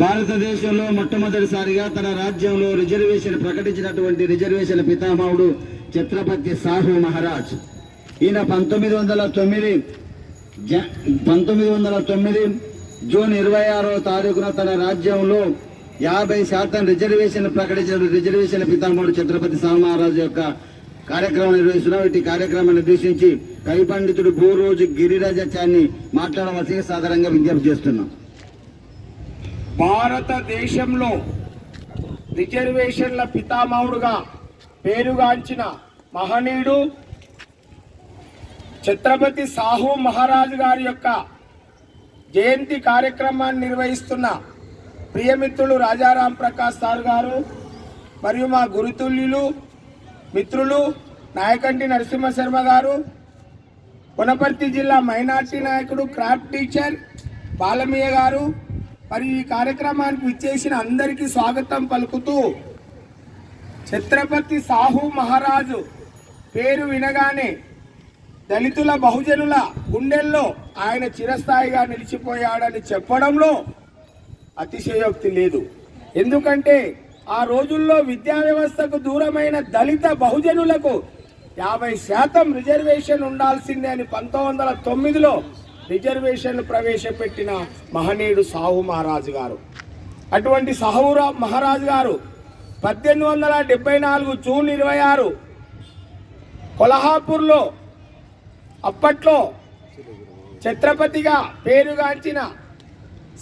భారతదేశంలో మొట్టమొదటిసారిగా తన రాజ్యంలో రిజర్వేషన్ ప్రకటించినటువంటి రిజర్వేషన్ పితామహుడు ఛత్రపతి సాహు మహారాజ్. ఈయన 1909 జూన్ 26వ తారీఖున తన రాజ్యంలో 50% రిజర్వేషన్ ప్రకటించిన రిజర్వేషన్ పితామహుడు ఛత్రపతి సాహు మహారాజ్ యొక్క కార్యక్రమం నిర్వహిస్తున్నాం. ఇటు కార్యక్రమాన్ని ఉద్దేశించి కవి పండితుడు బోరోజు గిరిరాజాచార్ని మాట్లాడవలసిగా సాధారణంగా విజ్ఞప్తి చేస్తున్నాం. భారతదేశంలో రిజర్వేషన్ల పితామహుడుగా పేరుగాంచిన మహనీయుడు ఛత్రపతి సాహు మహారాజు గారి యొక్క జయంతి కార్యక్రమాన్ని నిర్వహిస్తున్న ప్రియమిత్రులు రాజారాం ప్రకాష్ సార్ గారు మరియు మా గురుతుల్యులు మిత్రులు నాయకంటి నరసింహ శర్మ గారు, వనపర్తి జిల్లా మైనార్టీ నాయకుడు క్రాఫ్ట్ టీచర్ బాలమయ్య గారు, మరి ఈ కార్యక్రమానికి విచ్చేసిన అందరికీ స్వాగతం పలుకుతూ, ఛత్రపతి సాహు మహారాజు పేరు వినగానే దళితుల బహుజనుల గుండెల్లో ఆయన చిరస్థాయిగా నిలిచిపోయాడని చెప్పడంలో అతిశయోక్తి లేదు. ఎందుకంటే ఆ రోజుల్లో విద్యా వ్యవస్థకు దూరమైన దళిత బహుజనులకు 50% రిజర్వేషన్ ఉండాల్సిందే అని 1909లో రిజర్వేషన్లు ప్రవేశపెట్టిన మహనీయుడు సాహు మహారాజు గారు. అటువంటి సాహు మహారాజు గారు 1874 జూన్ 26 కొల్హాపూర్లో అప్పట్లో ఛత్రపతిగా పేరుగాంచిన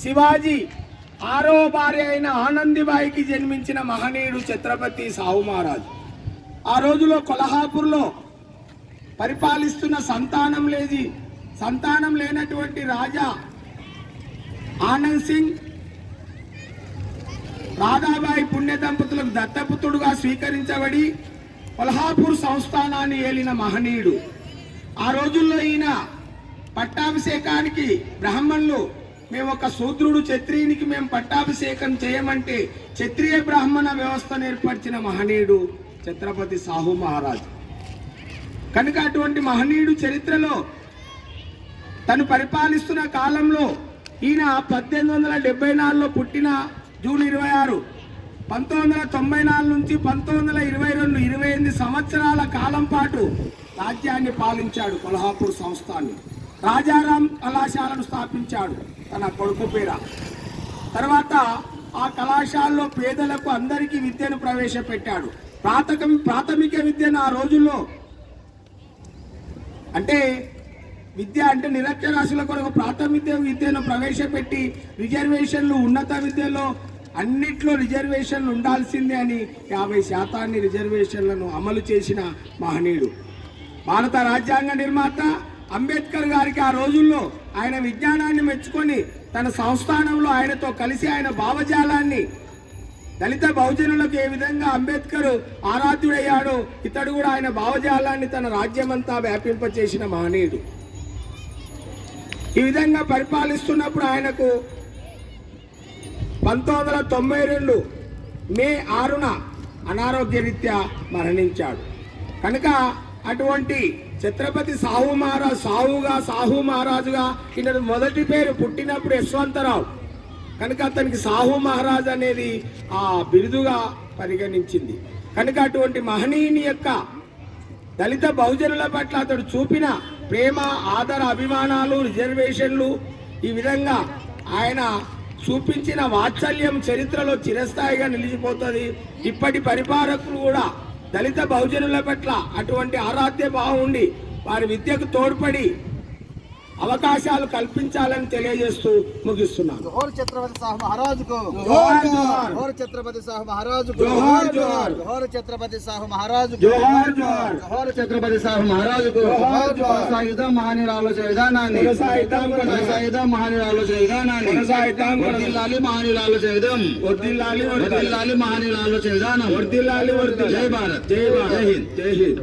శివాజీ 6వ భార్య అయిన ఆనందిబాయికి జన్మించిన మహనీయుడు ఛత్రపతి సాహు మహారాజు. ఆ రోజులో కొల్హాపూర్లో పరిపాలిస్తున్న సంతానం లేనటువంటి రాజా ఆనంద్ సింగ్ రాధాబాయి పుణ్య దంపతులకు దత్తపుత్రుడుగా స్వీకరించబడి కొల్హాపూర్ సంస్థానాన్ని ఏలిన మహనీయుడు. ఆ రోజుల్లో ఈయన పట్టాభిషేకానికి బ్రాహ్మణులు, మేము ఒక శూద్రుడు క్షత్రియునికి మేము పట్టాభిషేకం చేయమంటే క్షత్రియ బ్రాహ్మణ వ్యవస్థను ఏర్పరిచిన మహనీయుడు ఛత్రపతి సాహు మహారాజు. కనుక అటువంటి మహనీయుడు చరిత్రలో తను పరిపాలిస్తున్న కాలంలో ఈయన 1874లో పుట్టిన జూన్ 26, 1994 నుంచి 1922 28 సంవత్సరాల కాలం పాటు రాజ్యాన్ని పాలించాడు. కొల్హాపూర్ సంస్థాన్ని, రాజారాం కళాశాలను స్థాపించాడు తన కొడుకు పేర. తర్వాత ఆ కళాశాలలో పేదలకు అందరికీ విద్యను ప్రవేశపెట్టాడు. ప్రాథమిక విద్యను ఆ రోజుల్లో అంటే విద్య అంటే నిరక్షరాస్యుల కొరకు ప్రాథమిక విద్యను ప్రవేశపెట్టి రిజర్వేషన్లు ఉన్నత విద్యలో అన్నిట్లో రిజర్వేషన్లు ఉండాల్సిందే అని 50% రిజర్వేషన్లను అమలు చేసిన మహనీయుడు. భారత రాజ్యాంగ నిర్మాత అంబేద్కర్ గారికి ఆ రోజుల్లో ఆయన విజ్ఞానాన్ని మెచ్చుకొని తన సంస్థానంలో ఆయనతో కలిసి ఆయన భావజాలాన్ని దళిత బహుజనులకు ఏ విధంగా అంబేద్కర్ ఆరాధ్యుడయ్యాడో ఇతడు కూడా ఆయన భావజాలాన్ని తన రాజ్యమంతా వ్యాపింపచేసిన మహనీయుడు. ఈ విధంగా పరిపాలిస్తున్నప్పుడు ఆయనకు 1992 మే 6న అనారోగ్యరీత్యా మరణించాడు. కనుక అటువంటి ఛత్రపతి సాహు మహారాజు సాహు మహారాజుగా ఈయన మొదటి పేరు పుట్టినప్పుడు యశ్వంతరావు, కనుక అతనికి సాహు మహారాజ్ అనేది ఆ బిరుదుగా పరిగణించింది. కనుక అటువంటి మహనీయుని యొక్క దళిత బహుజనుల పట్ల అతడు చూపిన ప్రేమ, ఆదర, అభిమానాలు, రిజర్వేషన్లు, ఈ విధంగా ఆయన చూపించిన వాత్సల్యం చరిత్రలో చిరస్థాయిగా నిలిచిపోతుంది. ఇప్పటి పరిపాలకులు కూడా దళిత బహుజనుల పట్ల అటువంటి ఆరాధ్య భావం ఉండి వారి విద్యకు తోడ్పడి అవకాశాలు కల్పించాలని తెలియజేస్తూ ముగిస్తున్నాను. జోహార్ ఛత్రపతి సాహు మహారాజుకు, జోహార్ జోహార్. జోహార్ ఛత్రపతి సాహు మహారాజుకు, జోహార్ జోహార్. జోహార్ ఛత్రపతి సాహు మహారాజుకు, జోహార్ జోహార్. జోహార్ ఛత్రపతి సాహు మహారాజుకు. జోహార్ జోహార్. కొనసాగిద్దాం మహనీయుల ఆలోచన విధానాన్ని, కొనసాగిద్దాం మహనీయుల ఆలోచన విధానాన్ని, వర్ధిల్లాలి మహనీయుల ఆలోచన విధానం, వర్ధిల్లాలి మహనీయుల ఆలోచన విధానం, వర్ధిల్లాలి. జై భారత్, జై హింద్.